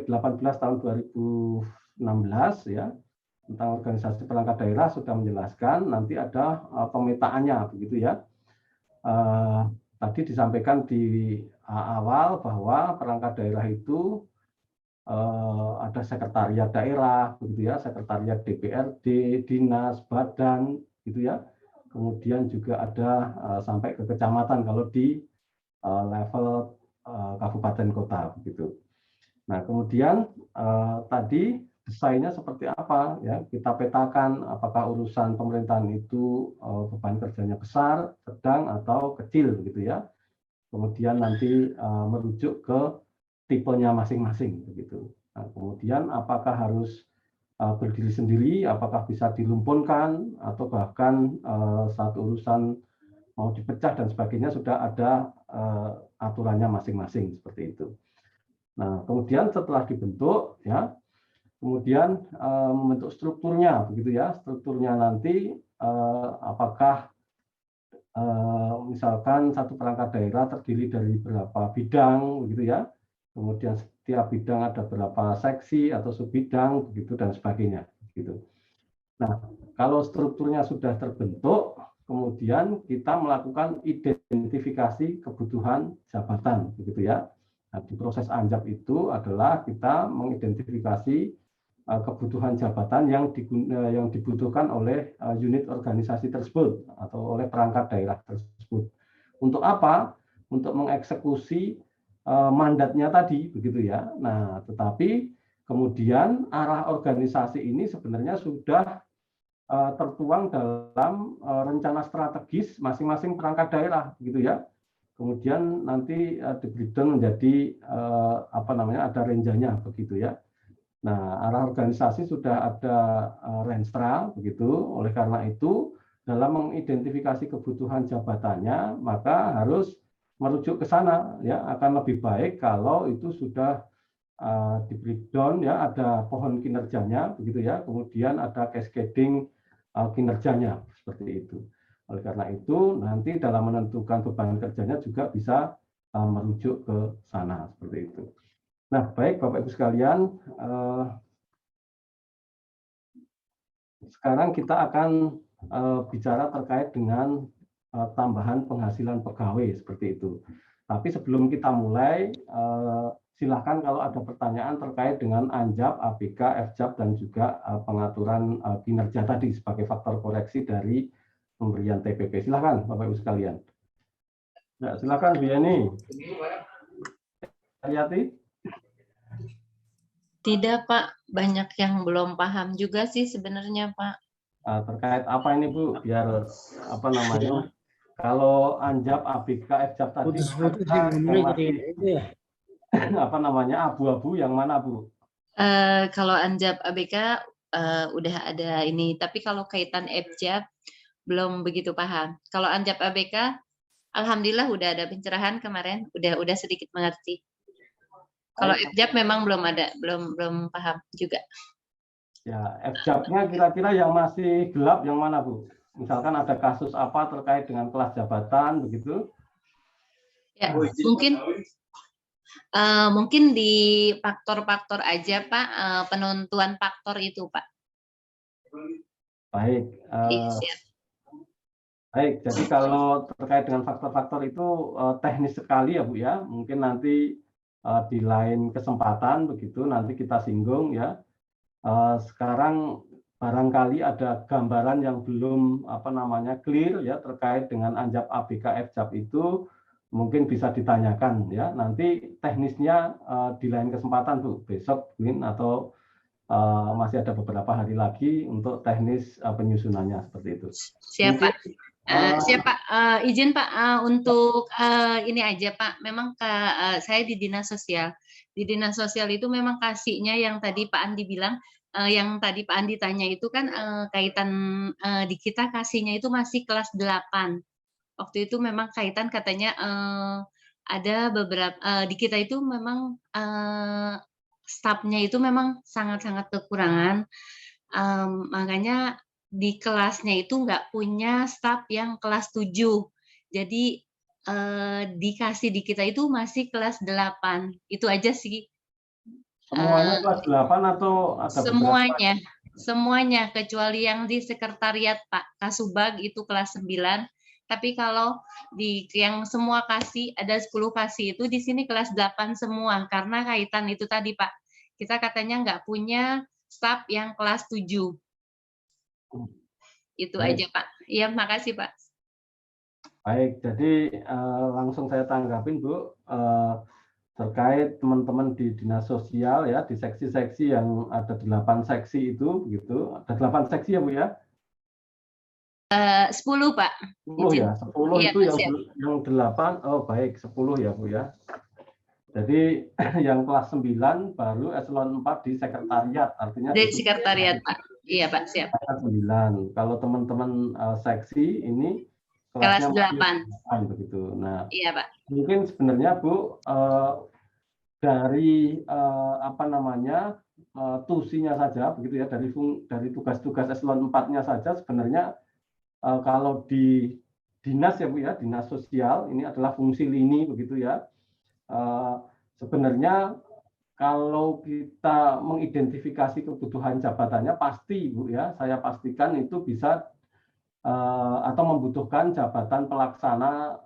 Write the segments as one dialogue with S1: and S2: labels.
S1: 18 tahun 2016 ya tentang organisasi perangkat daerah sudah menjelaskan, nanti ada pemetaannya begitu ya. Tadi disampaikan di awal bahwa perangkat daerah itu ada sekretariat daerah, begitu ya, sekretariat DPRD, dinas, badan, gitu ya. Kemudian juga ada sampai ke kecamatan kalau di level kabupaten kota, begitu. Nah, kemudian tadi desainnya seperti apa ya? Kita petakan apakah urusan pemerintahan itu beban kerjanya besar, sedang atau kecil, begitu ya. Kemudian nanti merujuk ke tipenya masing-masing begitu. Nah, kemudian apakah harus berdiri sendiri, apakah bisa dilumpunkan atau bahkan satu urusan mau dipecah dan sebagainya sudah ada aturannya masing-masing seperti itu. Nah, kemudian setelah dibentuk ya, kemudian membentuk strukturnya begitu ya. Strukturnya nanti apakah misalkan satu perangkat daerah terdiri dari berapa bidang begitu ya. Kemudian setiap bidang ada berapa seksi atau subbidang begitu dan sebagainya gitu. Nah, kalau strukturnya sudah terbentuk, kemudian kita melakukan identifikasi kebutuhan jabatan begitu ya. Nah, di proses anjap itu adalah kita mengidentifikasi kebutuhan jabatan yang dibutuhkan oleh unit organisasi tersebut atau oleh perangkat daerah tersebut. Untuk apa? Untuk mengeksekusi mandatnya tadi, begitu ya. Nah, tetapi kemudian arah organisasi ini sebenarnya sudah tertuang dalam rencana strategis masing-masing perangkat daerah, begitu ya. Kemudian nanti di-breakdown menjadi ada range-nya, begitu ya. Nah, arah organisasi sudah ada renstra, begitu. Oleh karena itu, dalam mengidentifikasi kebutuhan jabatannya, maka harus merujuk ke sana. Ya, akan lebih baik kalau itu sudah di breakdown, ya, ada pohon kinerjanya, begitu ya. Kemudian ada cascading kinerjanya, seperti itu. Oleh karena itu, nanti dalam menentukan beban kerjanya juga bisa merujuk ke sana, seperti itu. Nah, baik Bapak Ibu sekalian, sekarang kita akan bicara terkait dengan tambahan penghasilan pegawai seperti itu. Tapi sebelum kita mulai, silakan kalau ada pertanyaan terkait dengan Anjap, ABK, FJAP, dan juga pengaturan kinerja tadi sebagai faktor koreksi dari pemberian TPP. Silakan Bapak Ibu sekalian. Ya, silakan Bu Yeni. Hayati.
S2: Tidak, Pak. Banyak yang belum paham juga sih sebenarnya, Pak.
S1: Terkait apa ini, Bu? Biar apa namanya? Kalau Anjap, ABK, FJAP tadi yang masih apa namanya abu-abu, yang mana, Bu?
S2: Kalau Anjap, ABK udah ada ini. Tapi kalau kaitan FJAP belum begitu paham. Kalau Anjap, ABK, alhamdulillah udah ada pencerahan kemarin. Udah sedikit mengerti. Kalau FJAP memang belum ada, belum paham juga.
S1: Ya, FJAP-nya kira-kira yang masih gelap yang mana, Bu? Misalkan ada kasus apa terkait dengan kelas jabatan, begitu?
S2: Ya, mungkin di faktor-faktor aja, Pak, penentuan faktor itu, Pak.
S1: Baik. Baik, jadi kalau terkait dengan faktor-faktor itu teknis sekali ya, Bu ya. Mungkin nanti di lain kesempatan begitu nanti kita singgung ya. Sekarang barangkali ada gambaran yang belum clear ya terkait dengan Anjap, ABK, FJAP itu mungkin bisa ditanyakan ya. Nanti teknisnya di lain kesempatan, Bu, besok mungkin atau masih ada beberapa hari lagi untuk teknis penyusunannya seperti itu.
S2: Siapa? Siapa? Izin Pak untuk ini aja Pak. Memang saya di dinas sosial. Di dinas sosial itu memang kasihnya yang tadi Pak Andi bilang, yang tadi Pak Andi tanya itu kan kaitan di kita kasihnya itu masih kelas 8. Waktu itu memang kaitan katanya ada beberapa di kita itu memang stafnya itu memang sangat-sangat kekurangan. Makanya di kelasnya itu nggak punya staf yang kelas 7. Jadi dikasih di kita itu masih kelas 8. Itu aja sih.
S1: Semuanya kelas 8 atau ada beberapa?
S2: Semuanya kecuali yang di sekretariat Pak Kasubag itu kelas 9. Tapi kalau di yang semua kasih ada 10 kasih itu di sini kelas 8 semua karena kaitan itu tadi Pak. Kita katanya nggak punya staf yang kelas 7. Itu aja Pak. Iya, makasih Pak.
S1: Baik, jadi langsung saya tanggapin Bu. Terkait teman-teman di dinas sosial ya, di seksi-seksi yang ada 8 seksi itu begitu. Ada 8 seksi ya Bu ya?
S2: 10 Pak.
S1: 10 ya, 10
S2: iya,
S1: itu yang 8, oh baik 10 ya Bu ya. Jadi yang kelas 9 baru eselon 4 di sekretariat, artinya
S2: di sekretariat Pak. Iya Pak, siap.
S1: 9. Kalau teman-teman seksi ini
S2: kelas
S1: kelasnya
S2: 8
S1: begitu. Nah,
S2: iya Pak.
S1: mungkin sebenarnya Bu dari apa namanya tusinya saja begitu ya, dari tugas-tugas eselon 4-nya saja sebenarnya kalau di dinas ya Bu ya, dinas sosial ini adalah fungsi lini begitu ya. Sebenarnya kalau kita mengidentifikasi kebutuhan jabatannya pasti Bu ya, saya pastikan itu bisa atau membutuhkan jabatan pelaksana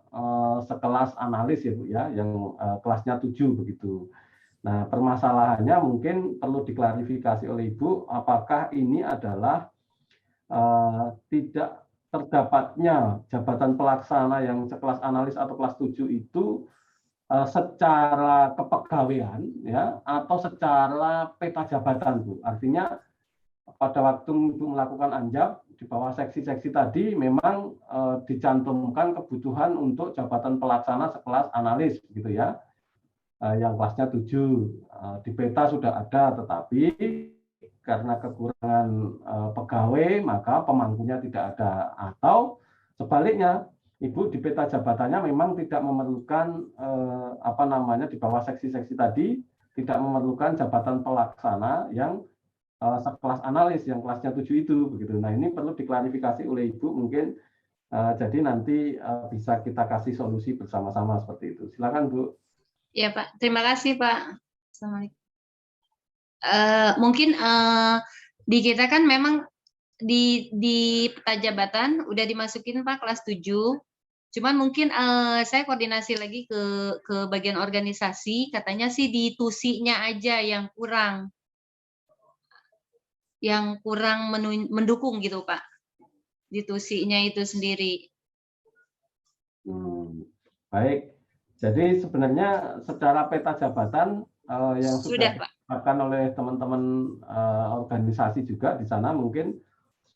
S1: sekelas analis ya Bu ya, yang kelasnya 7 begitu. Nah, permasalahannya mungkin perlu diklarifikasi oleh Ibu, apakah ini adalah tidak terdapatnya jabatan pelaksana yang sekelas analis atau kelas 7 itu secara kepegawaian ya atau secara peta jabatan Bu. Artinya pada waktu Ibu melakukan anjab di bawah seksi-seksi tadi memang dicantumkan kebutuhan untuk jabatan pelaksana sekelas analis gitu ya. Yang kelasnya 7 di peta sudah ada, tetapi karena kekurangan pegawai maka pemangkunya tidak ada, atau sebaliknya Ibu di peta jabatannya memang tidak memerlukan apa namanya di bawah seksi-seksi tadi tidak memerlukan jabatan pelaksana yang sekelas analis yang kelasnya 7 itu begitu. Nah, ini perlu diklarifikasi oleh Ibu mungkin jadi nanti bisa kita kasih solusi bersama-sama seperti itu. Silakan Bu.
S2: Iya Pak, terima kasih Pak. Assalamualaikum. Mungkin di kita kan memang di peta jabatan udah dimasukin Pak kelas 7. Cuman mungkin saya koordinasi lagi ke bagian organisasi, katanya sih di tusinya aja yang kurang mendukung gitu Pak. Di tusinya itu sendiri.
S1: Baik. Jadi sebenarnya secara peta jabatan yang sudah ditetapkan oleh teman-teman organisasi juga di sana mungkin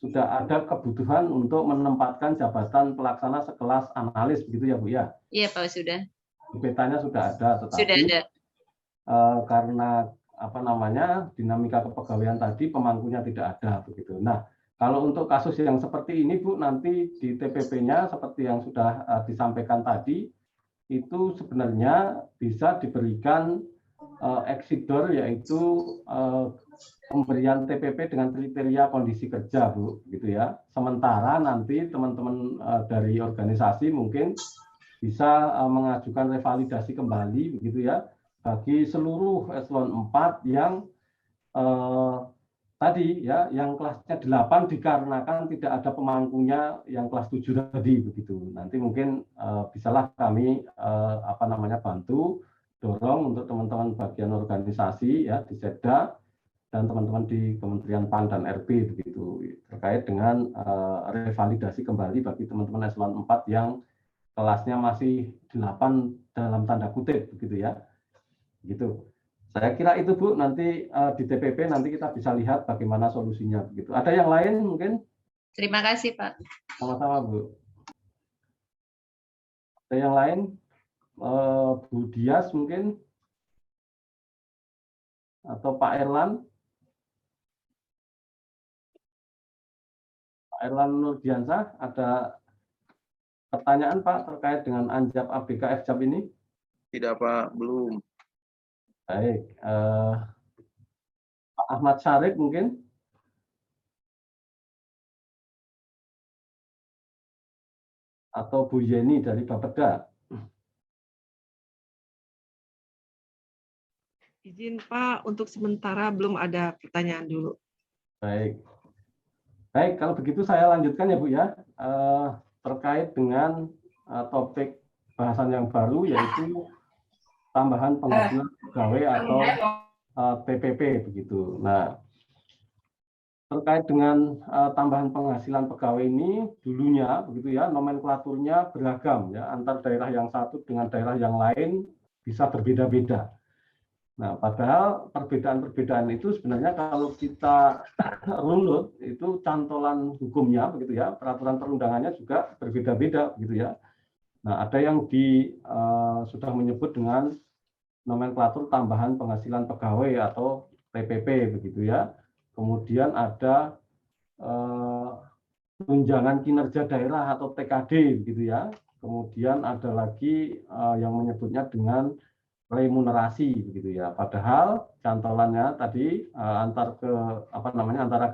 S1: sudah ada kebutuhan untuk menempatkan jabatan pelaksana sekelas analis begitu ya Bu ya?
S2: Iya Pak, sudah.
S1: Di petanya sudah ada, tetapi
S2: sudah ada.
S1: Karena apa namanya dinamika kepegawaian tadi pemangkunya tidak ada begitu. Nah, kalau untuk kasus yang seperti ini Bu, nanti di TPP-nya seperti yang sudah disampaikan tadi itu sebenarnya bisa diberikan exit door, yaitu pemberian TPP dengan kriteria kondisi kerja Bu, gitu ya. Sementara nanti teman-teman dari organisasi mungkin bisa mengajukan revalidasi kembali begitu ya bagi seluruh eselon 4 yang tadi ya yang kelasnya 8 dikarenakan tidak ada pemangkunya yang kelas 7 tadi begitu. Nanti mungkin bisalah kami apa namanya bantu dorong untuk teman-teman bagian organisasi ya di Setda dan teman-teman di Kementerian PAN dan RP begitu terkait dengan revalidasi kembali bagi teman-teman eselon 4 yang kelasnya masih 8 dalam tanda kutip begitu ya. Gitu. Saya kira itu Bu, nanti di TPP nanti kita bisa lihat bagaimana solusinya begitu. Ada yang lain mungkin?
S2: Terima kasih Pak.
S1: Sama-sama Bu. Ada yang lain? Bu Dias mungkin? Atau Pak Erlan? Pak Erlan Nurdiansah, ada pertanyaan Pak terkait dengan anjab ABK FJAB ini?
S3: Tidak Pak, belum.
S1: Baik. Pak Ahmad Syarif mungkin? Atau Bu Yeni dari Bapeda?
S4: Izin Pak, untuk sementara belum ada pertanyaan dulu.
S1: Baik. Baik, kalau begitu saya lanjutkan ya Bu ya. Terkait dengan topik bahasan yang baru yaitu tambahan penghasilan pegawai atau TPP begitu. Nah, terkait dengan tambahan penghasilan pegawai ini dulunya begitu ya, nomenklaturnya beragam ya, antar daerah yang satu dengan daerah yang lain bisa berbeda-beda. Nah, padahal perbedaan-perbedaan itu sebenarnya kalau kita runut itu cantolan hukumnya begitu ya, peraturan perundangannya juga berbeda-beda begitu ya. Nah, ada yang sudah menyebut dengan nomenklatur tambahan penghasilan pegawai atau TPP begitu ya. Kemudian ada tunjangan kinerja daerah atau TKD begitu ya. Kemudian ada lagi yang menyebutnya dengan remunerasi begitu ya. Padahal cantolannya tadi antara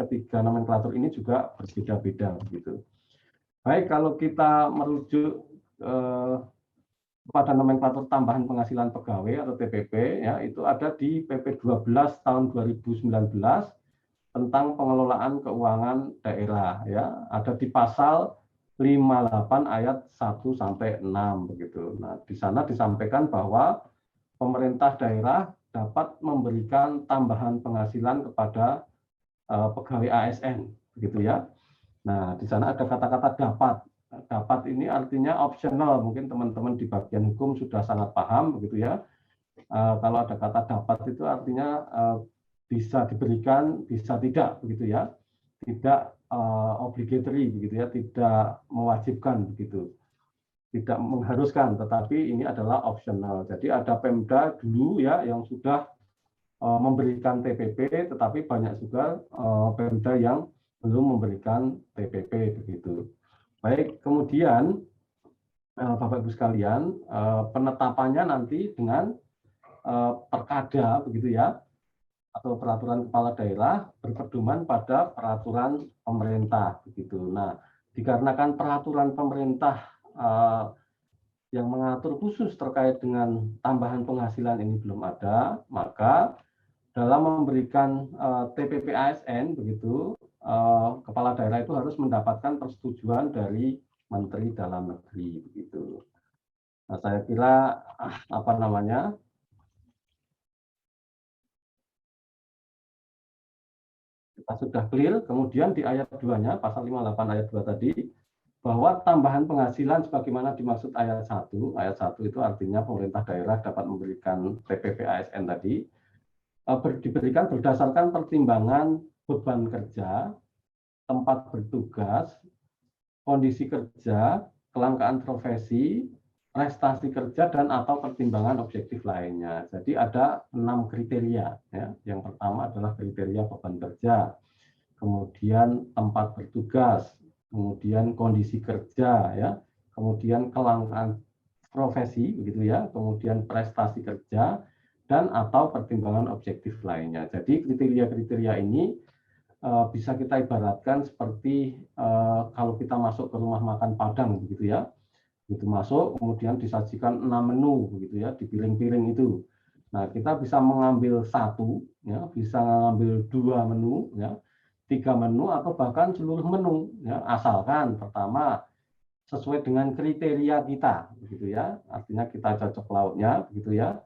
S1: ketiga nomenklatur ini juga berbeda-beda begitu. Baik, kalau kita merujuk kepada nomenklatur tambahan penghasilan pegawai atau TPP ya, itu ada di PP 12 tahun 2019 tentang pengelolaan keuangan daerah ya, ada di pasal 58 ayat 1 sampai 6 begitu. Nah, di sana disampaikan bahwa pemerintah daerah dapat memberikan tambahan penghasilan kepada pegawai ASN begitu ya. Nah, di sana ada kata-kata dapat. Dapat ini artinya optional, mungkin teman-teman di bagian hukum sudah sangat paham begitu ya. Kalau ada kata dapat itu artinya bisa diberikan, bisa tidak begitu ya. Tidak obligatory begitu ya, tidak mewajibkan begitu. Tidak mengharuskan, tetapi ini adalah optional. Jadi ada Pemda dulu ya yang sudah memberikan TPP, tetapi banyak juga Pemda yang belum memberikan TPP begitu. Baik, kemudian Bapak Ibu sekalian, penetapannya nanti dengan perkada begitu ya, atau peraturan kepala daerah berpedoman pada peraturan pemerintah begitu. Nah, dikarenakan peraturan pemerintah yang mengatur khusus terkait dengan tambahan penghasilan ini belum ada, maka dalam memberikan TPP ASN begitu, kepala daerah itu harus mendapatkan persetujuan dari Menteri Dalam Negeri begitu. Nah, saya kira kita sudah clear. Kemudian di ayat 2-nya, pasal 58 ayat 2 tadi, bahwa tambahan penghasilan sebagaimana dimaksud ayat 1. Ayat 1 itu artinya pemerintah daerah dapat memberikan TPP ASN tadi, diberikan berdasarkan pertimbangan beban kerja, tempat bertugas, kondisi kerja, kelangkaan profesi, prestasi kerja, dan atau pertimbangan objektif lainnya. Jadi ada 6 kriteria. Ya. Yang pertama adalah kriteria beban kerja, kemudian tempat bertugas, kemudian kondisi kerja, ya, kemudian kelangkaan profesi, begitu ya, kemudian prestasi kerja, dan atau pertimbangan objektif lainnya. Jadi kriteria-kriteria ini bisa kita ibaratkan seperti kalau kita masuk ke rumah makan Padang, begitu ya. Itu masuk, kemudian disajikan 6 menu, begitu ya, di piring-piring itu. Nah, kita bisa mengambil 1, ya, bisa mengambil 2 menu, ya, 3 menu, atau bahkan seluruh menu, ya, asalkan pertama sesuai dengan kriteria kita, begitu ya. Artinya kita cocok lauknya, begitu ya.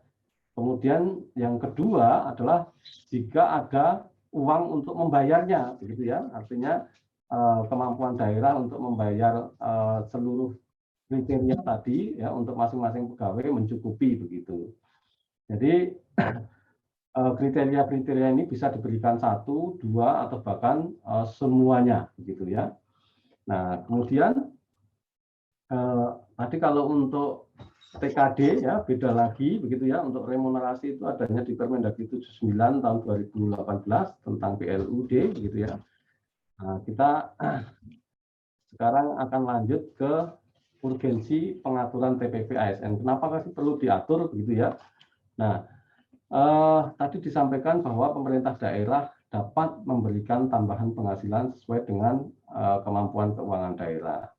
S1: Kemudian yang kedua adalah jika ada uang untuk membayarnya, begitu ya. Artinya kemampuan daerah untuk membayar seluruh kriteria tadi ya untuk masing-masing pegawai mencukupi begitu. Jadi kriteria-kriteria ini bisa diberikan 1, 2, atau bahkan semuanya begitu ya. Nah, kemudian tadi kalau untuk TKD ya beda lagi begitu ya. Untuk remunerasi itu adanya di Permendagri 79 tahun 2018 tentang PLUD begitu ya. Nah, kita sekarang akan lanjut ke urgensi pengaturan TPP ASN. Kenapa sih perlu diatur begitu ya? Nah, tadi disampaikan bahwa pemerintah daerah dapat memberikan tambahan penghasilan sesuai dengan kemampuan keuangan daerah.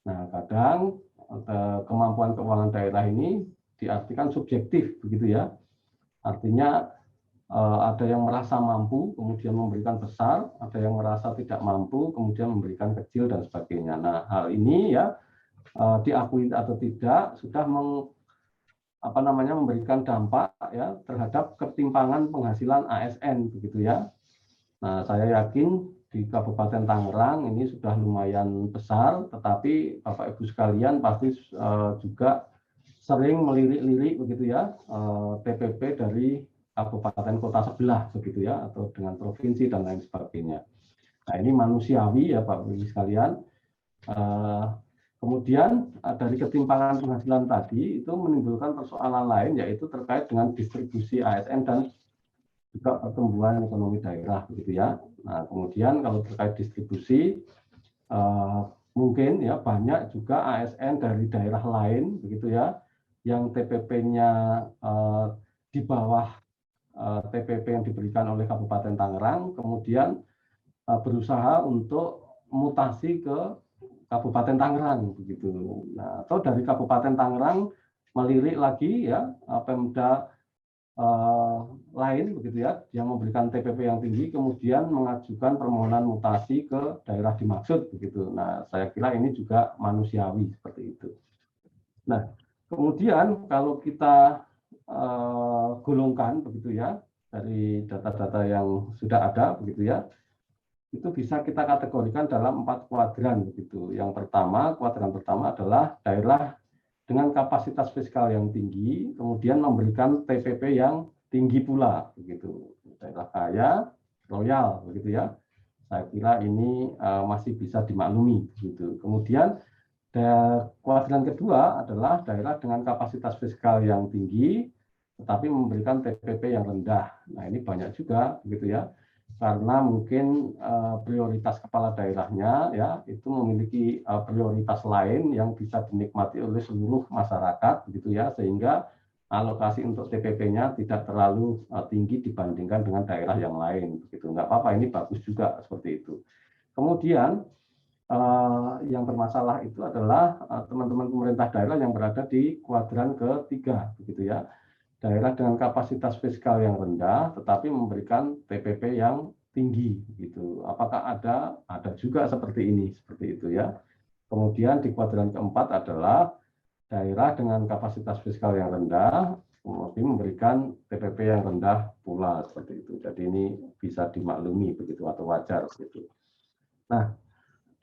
S1: Nah, kadang kemampuan keuangan daerah ini diartikan subjektif begitu ya. Artinya ada yang merasa mampu kemudian memberikan besar, ada yang merasa tidak mampu kemudian memberikan kecil dan sebagainya. Nah, hal ini ya diakui atau tidak sudah memberikan dampak ya terhadap ketimpangan penghasilan ASN begitu ya. Nah, saya yakin di Kabupaten Tangerang ini sudah lumayan besar, tetapi Bapak Ibu sekalian pasti juga sering melirik-lirik begitu ya TPP dari kabupaten kota sebelah begitu ya, atau dengan provinsi dan lain sebagainya. Nah, ini manusiawi ya Pak Ibu sekalian. Kemudian dari ketimpangan penghasilan tadi itu menimbulkan persoalan lain, yaitu terkait dengan distribusi ASN dan juga pertumbuhan ekonomi daerah begitu ya. Nah, kemudian kalau terkait distribusi mungkin ya banyak juga ASN dari daerah lain begitu ya yang TPP-nya di bawah TPP yang diberikan oleh Kabupaten Tangerang, kemudian berusaha untuk mutasi ke Kabupaten Tangerang begitu. Nah, atau dari Kabupaten Tangerang melirik lagi ya Pemda lain begitu ya yang memberikan TPP yang tinggi, kemudian mengajukan permohonan mutasi ke daerah dimaksud begitu. Nah, saya kira ini juga manusiawi seperti itu. Nah, kemudian kalau kita golongkan begitu ya dari data-data yang sudah ada begitu ya, itu bisa kita kategorikan dalam 4 kuadran begitu. Yang pertama, kuadran pertama adalah daerah dengan kapasitas fiskal yang tinggi, kemudian memberikan TPP yang tinggi pula begitu. Daerah kaya, royal begitu ya. Saya kira ini masih bisa dimaklumi begitu. Kemudian kuadran kedua adalah daerah dengan kapasitas fiskal yang tinggi tetapi memberikan TPP yang rendah. Nah, ini banyak juga begitu ya. Karena mungkin prioritas kepala daerahnya ya itu memiliki prioritas lain yang bisa dinikmati oleh seluruh masyarakat begitu ya, sehingga alokasi untuk TPP-nya tidak terlalu tinggi dibandingkan dengan daerah yang lain begitu. Nggak apa-apa, ini bagus juga seperti itu. Kemudian yang bermasalah itu adalah teman-teman pemerintah daerah yang berada di kuadran ketiga begitu ya. Daerah dengan kapasitas fiskal yang rendah tetapi memberikan TPP yang tinggi gitu. Apakah ada? Ada juga seperti ini, seperti itu ya. Kemudian di kuadran keempat adalah daerah dengan kapasitas fiskal yang rendah kemudian memberikan TPP yang rendah pula seperti itu. Jadi ini bisa dimaklumi begitu atau wajar begitu. Nah,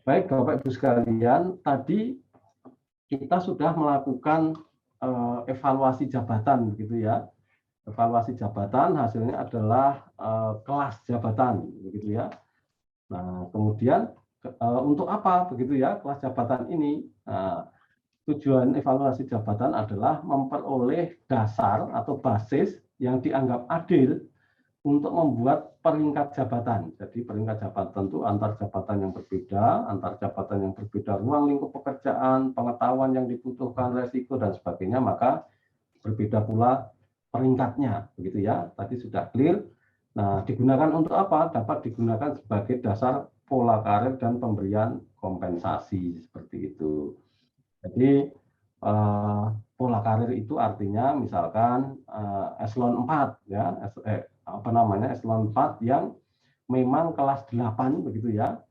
S1: baik Bapak Ibu sekalian, tadi kita sudah melakukan evaluasi jabatan begitu ya. Evaluasi jabatan hasilnya adalah kelas jabatan begitu ya. Nah, kemudian untuk apa begitu ya kelas jabatan ini? Nah, tujuan evaluasi jabatan adalah memperoleh dasar atau basis yang dianggap adil untuk membuat peringkat jabatan. Jadi peringkat jabatan itu antar jabatan yang berbeda, ruang lingkup pekerjaan, pengetahuan yang dibutuhkan, resiko dan sebagainya, maka berbeda pula peringkatnya, begitu ya. Tadi sudah clear. Nah, digunakan untuk apa? Dapat digunakan sebagai dasar pola karir dan pemberian kompensasi seperti itu. Jadi pola karir itu artinya misalkan eselon 4 ya, eselon 4 yang memang kelas 8 begitu ya.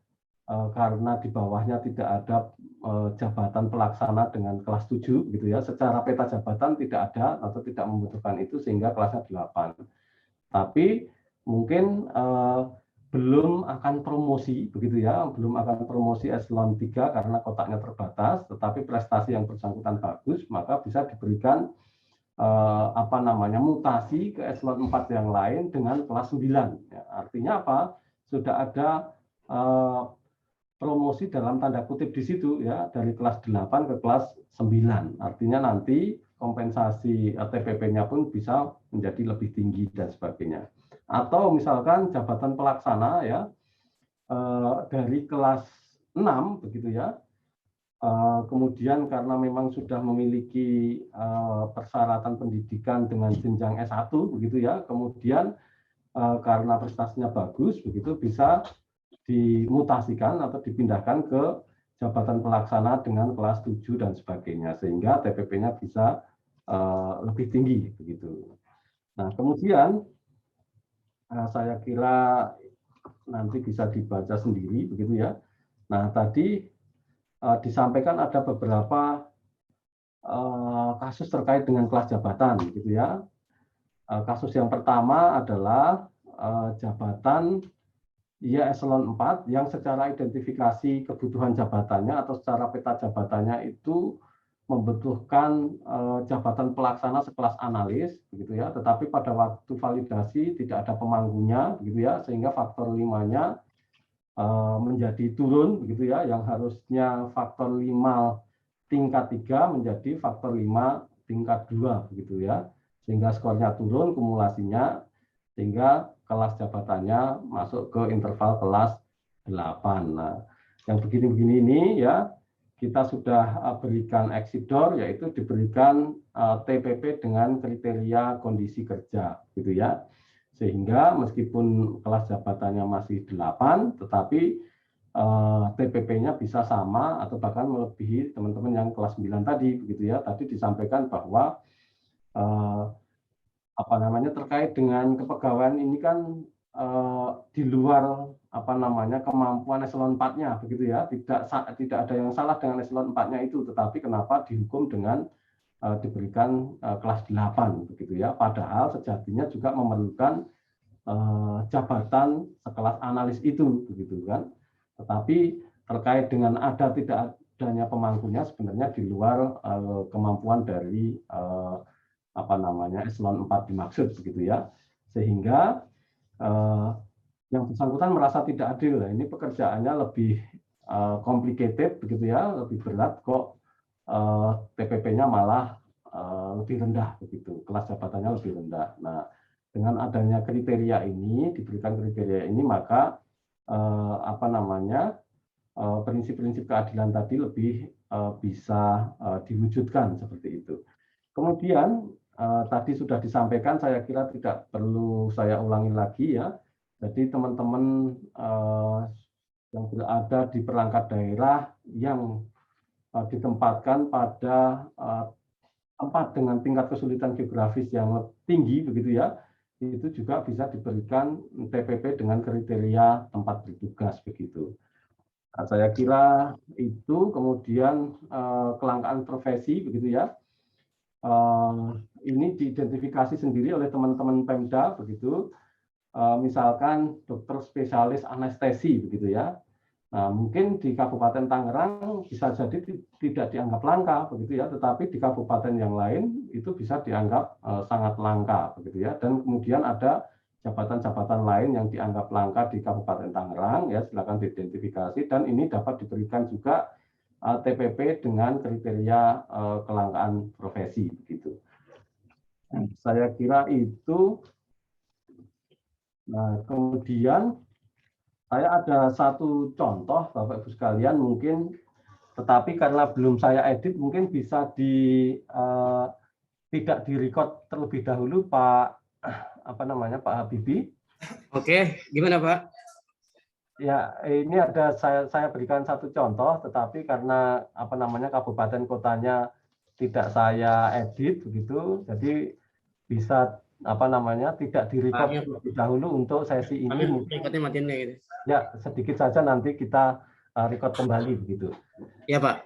S1: Karena di bawahnya tidak ada jabatan pelaksana dengan kelas 7 gitu ya. Secara peta jabatan tidak ada atau tidak membutuhkan itu sehingga kelasnya 8. Tapi mungkin belum akan promosi begitu ya, belum akan promosi eselon 3 karena kotaknya terbatas, tetapi prestasi yang bersangkutan bagus, maka bisa diberikan mutasi ke eselon 4 yang lain dengan kelas 9. Ya, artinya apa? Sudah ada promosi dalam tanda kutip di situ ya, dari kelas 8 ke kelas 9. Artinya nanti kompensasi TPP-nya pun bisa menjadi lebih tinggi dan sebagainya. Atau misalkan jabatan pelaksana ya dari kelas 6 begitu ya. Kemudian karena memang sudah memiliki persyaratan pendidikan dengan jenjang S1 begitu ya. Kemudian karena prestasinya bagus begitu bisa dimutasikan atau dipindahkan ke jabatan pelaksana dengan kelas 7 dan sebagainya sehingga TPP-nya bisa lebih tinggi begitu. Nah, kemudian saya kira nanti bisa dibaca sendiri begitu ya. Nah, tadi disampaikan ada beberapa kasus terkait dengan kelas jabatan gitu ya. Kasus yang pertama adalah jabatan eselon 4 yang secara identifikasi kebutuhan jabatannya atau secara peta jabatannya itu membutuhkan jabatan pelaksana sekelas analis begitu ya, tetapi pada waktu validasi tidak ada pemangkunya begitu ya, sehingga faktor 5-nya menjadi turun begitu ya, yang harusnya faktor 5 tingkat 3 menjadi faktor 5 tingkat 2 begitu ya, sehingga skornya turun kumulasinya, sehingga kelas jabatannya masuk ke interval kelas 8. Nah, yang begini-begini ini ya kita sudah berikan exit door, yaitu diberikan TPP dengan kriteria kondisi kerja gitu ya. Sehingga meskipun kelas jabatannya masih 8, tetapi TPP-nya bisa sama atau bahkan melebihi teman-teman yang kelas 9 tadi begitu ya. Tadi disampaikan bahwa terkait dengan kepegawaian ini kan di luar kemampuan eselon 4-nya begitu ya. Tidak ada yang salah dengan eselon 4-nya itu, tetapi kenapa dihukum dengan diberikan kelas 8 begitu ya. Padahal sejatinya juga memerlukan jabatan sekelas analis itu begitu kan. Tetapi terkait dengan ada tidak adanya pemangkunya sebenarnya di luar kemampuan dari eselon 4 dimaksud begitu ya, sehingga yang bersangkutan merasa tidak adil. Ini pekerjaannya lebih complicated begitu ya, lebih berat kok TPP-nya malah lebih rendah begitu, kelas jabatannya lebih rendah. Nah, dengan adanya kriteria ini, diberikan kriteria ini, maka prinsip-prinsip keadilan tadi lebih bisa diwujudkan seperti itu. Kemudian tadi sudah disampaikan, saya kira tidak perlu saya ulangi lagi ya. Jadi teman-teman yang berada di perangkat daerah yang ditempatkan pada tempat dengan tingkat kesulitan geografis yang tinggi begitu ya, itu juga bisa diberikan TPP dengan kriteria tempat bertugas begitu. Nah, saya kira itu. Kemudian kelangkaan profesi begitu ya. Ini diidentifikasi sendiri oleh teman-teman Pemda begitu, misalkan dokter spesialis anestesi begitu ya. Nah, mungkin di Kabupaten Tangerang bisa jadi tidak dianggap langka begitu ya, tetapi di kabupaten yang lain itu bisa dianggap sangat langka begitu ya. Dan kemudian ada jabatan-jabatan lain yang dianggap langka di Kabupaten Tangerang ya, silakan diidentifikasi, dan ini dapat diberikan juga TPP dengan kriteria kelangkaan profesi begitu. Saya kira itu. Nah, kemudian saya ada satu contoh Bapak Ibu sekalian mungkin, tetapi karena belum saya edit mungkin bisa tidak direcord terlebih dahulu Pak Pak Habibie.
S5: Oke, gimana Pak?
S1: Ya, ini ada saya berikan satu contoh, tetapi karena kabupaten kotanya tidak saya edit begitu, jadi bisa tidak direcord terlebih dahulu untuk sesi ini.
S5: Recordnya matiin gitu.
S1: Ya, sedikit saja nanti kita record kembali begitu.
S5: Ya Pak.